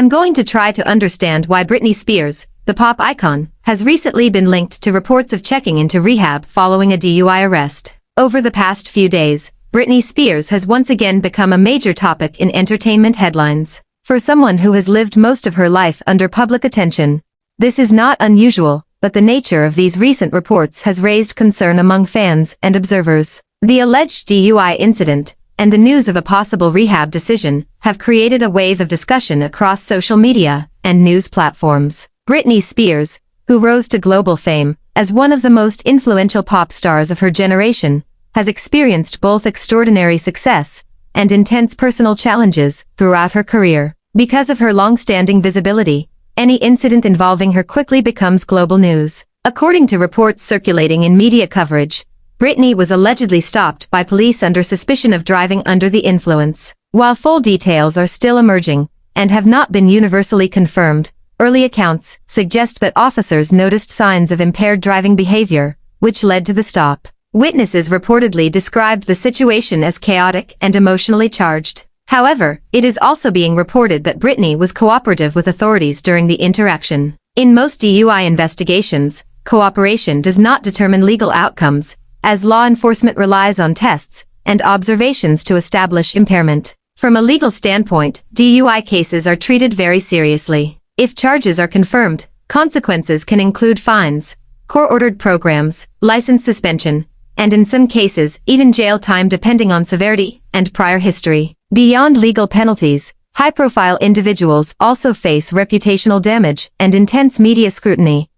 I'm going to try to understand why Britney Spears, the pop icon, has recently been linked to reports of checking into rehab following a DUI arrest. Over the past few days, Britney Spears has once again become a major topic in entertainment headlines. For someone who has lived most of her life under public attention, this is not unusual, but the nature of these recent reports has raised concern among fans and observers. The alleged DUI incident and the news of a possible rehab decision have created a wave of discussion across social media and news platforms. Britney Spears, who rose to global fame as one of the most influential pop stars of her generation, has experienced both extraordinary success and intense personal challenges throughout her career. Because of her long-standing visibility, any incident involving her quickly becomes global news. According to reports circulating in media coverage, Britney was allegedly stopped by police under suspicion of driving under the influence. While full details are still emerging and have not been universally confirmed, early accounts suggest that officers noticed signs of impaired driving behavior, which led to the stop. Witnesses reportedly described the situation as chaotic and emotionally charged. However, it is also being reported that Britney was cooperative with authorities during the interaction. In most DUI investigations, cooperation does not determine legal outcomes, as law enforcement relies on tests and observations to establish impairment. From a legal standpoint, DUI cases are treated very seriously. If charges are confirmed, consequences can include fines, court-ordered programs, license suspension, and in some cases, even jail time depending on severity and prior history. Beyond legal penalties, high-profile individuals also face reputational damage and intense media scrutiny,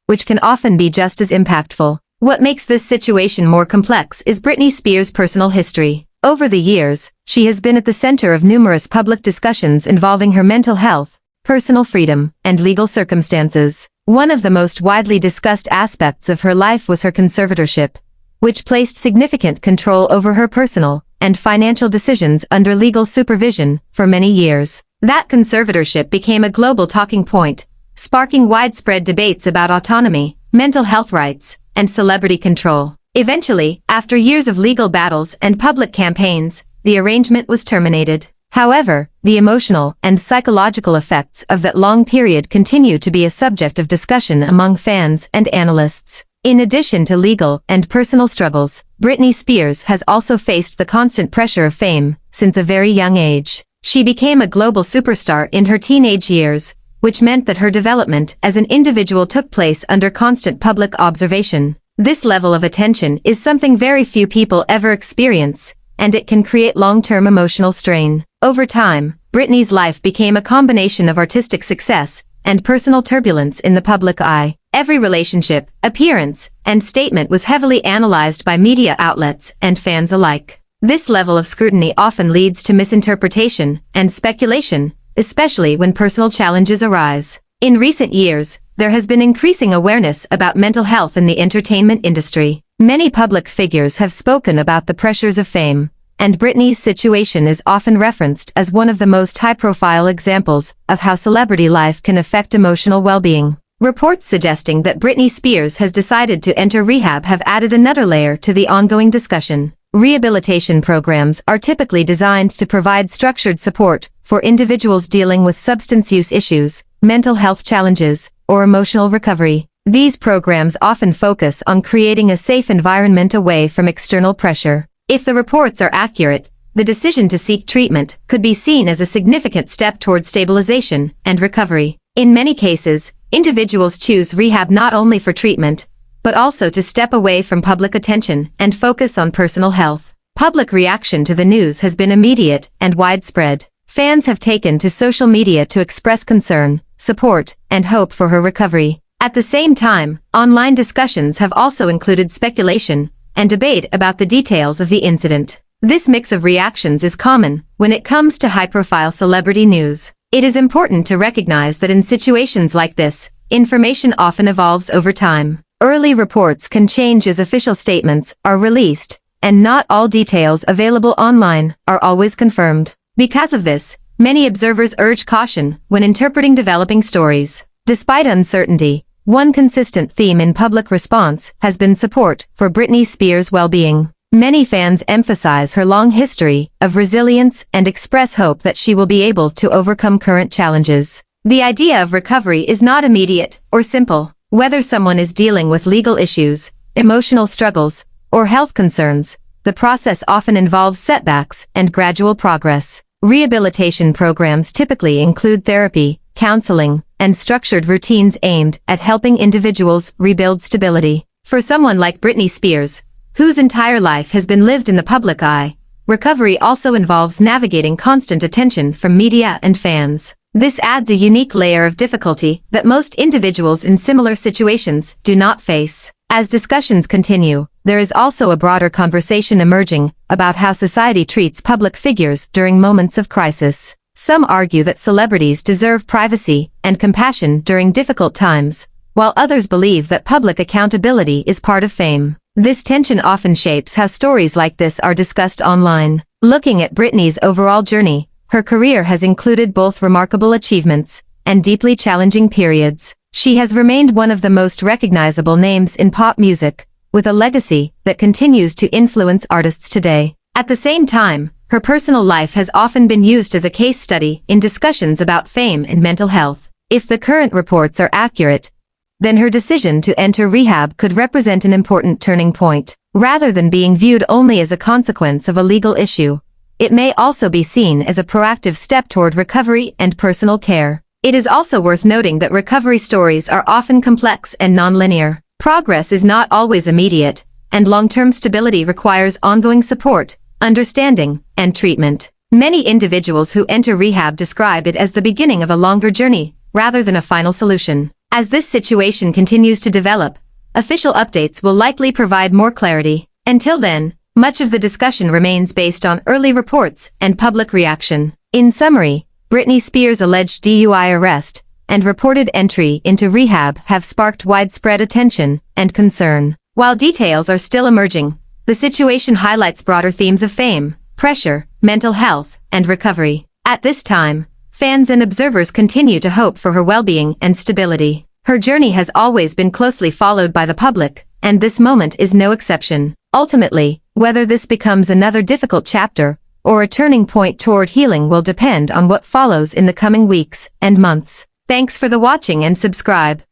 which can often be just as impactful. What makes this situation more complex is Britney Spears' personal history. Over the years, she has been at the center of numerous public discussions involving her mental health, personal freedom, and legal circumstances. One of the most widely discussed aspects of her life was her conservatorship, which placed significant control over her personal and financial decisions under legal supervision for many years. That conservatorship became a global talking point, sparking widespread debates about autonomy, mental health rights, and celebrity control. Eventually, after years of legal battles and public campaigns, the arrangement was terminated. However, the emotional and psychological effects of that long period continue to be a subject of discussion among fans and analysts. In addition to legal and personal struggles, Britney Spears has also faced the constant pressure of fame since a very young age. She became a global superstar in her teenage years, which meant that her development as an individual took place under constant public observation. This level of attention is something very few people ever experience, and it can create long-term emotional strain. Over time, Britney's life became a combination of artistic success and personal turbulence in the public eye. Every relationship, appearance, and statement was heavily analyzed by media outlets and fans alike. This level of scrutiny often leads to misinterpretation and speculation, especially when personal challenges arise. In recent years, there has been increasing awareness about mental health in the entertainment industry. Many public figures have spoken about the pressures of fame, and Britney's situation is often referenced as one of the most high-profile examples of how celebrity life can affect emotional well-being. Reports suggesting that Britney Spears has decided to enter rehab have added another layer to the ongoing discussion. Rehabilitation programs are typically designed to provide structured support for individuals dealing with substance use issues, mental health challenges, or emotional recovery. These programs often focus on creating a safe environment away from external pressure. If the reports are accurate, the decision to seek treatment could be seen as a significant step toward stabilization and recovery. In many cases, individuals choose rehab not only for treatment, but also to step away from public attention and focus on personal health. Public reaction to the news has been immediate and widespread. Fans have taken to social media to express concern, support, and hope for her recovery. At the same time, online discussions have also included speculation and debate about the details of the incident. This mix of reactions is common when it comes to high-profile celebrity news. It is important to recognize that in situations like this, information often evolves over time. Early reports can change as official statements are released, and not all details available online are always confirmed. Because of this, many observers urge caution when interpreting developing stories. Despite uncertainty, one consistent theme in public response has been support for Britney Spears' well-being. Many fans emphasize her long history of resilience and express hope that she will be able to overcome current challenges. The idea of recovery is not immediate or simple. Whether someone is dealing with legal issues, emotional struggles, or health concerns, the process often involves setbacks and gradual progress. Rehabilitation programs typically include therapy, counseling, and structured routines aimed at helping individuals rebuild stability. For someone like Britney Spears, whose entire life has been lived in the public eye, recovery also involves navigating constant attention from media and fans. This adds a unique layer of difficulty that most individuals in similar situations do not face. As discussions continue, there is also a broader conversation emerging about how society treats public figures during moments of crisis. Some argue that celebrities deserve privacy and compassion during difficult times, while others believe that public accountability is part of fame. This tension often shapes how stories like this are discussed online. Looking at Britney's overall journey, her career has included both remarkable achievements and deeply challenging periods. She has remained one of the most recognizable names in pop music, with a legacy that continues to influence artists today. At the same time, her personal life has often been used as a case study in discussions about fame and mental health. If the current reports are accurate, then her decision to enter rehab could represent an important turning point. Rather than being viewed only as a consequence of a legal issue, it may also be seen as a proactive step toward recovery and personal care. It is also worth noting that recovery stories are often complex and nonlinear. Progress is not always immediate, and long-term stability requires ongoing support, understanding, and treatment. Many individuals who enter rehab describe it as the beginning of a longer journey, rather than a final solution. As this situation continues to develop, official updates will likely provide more clarity. Until then, much of the discussion remains based on early reports and public reaction. In summary, Britney Spears' alleged DUI arrest and reported entry into rehab have sparked widespread attention and concern. While details are still emerging, the situation highlights broader themes of fame, pressure, mental health, and recovery. At this time, fans and observers continue to hope for her well-being and stability. Her journey has always been closely followed by the public, and this moment is no exception. Ultimately, whether this becomes another difficult chapter or a turning point toward healing will depend on what follows in the coming weeks and months. Thanks for the watching and subscribe.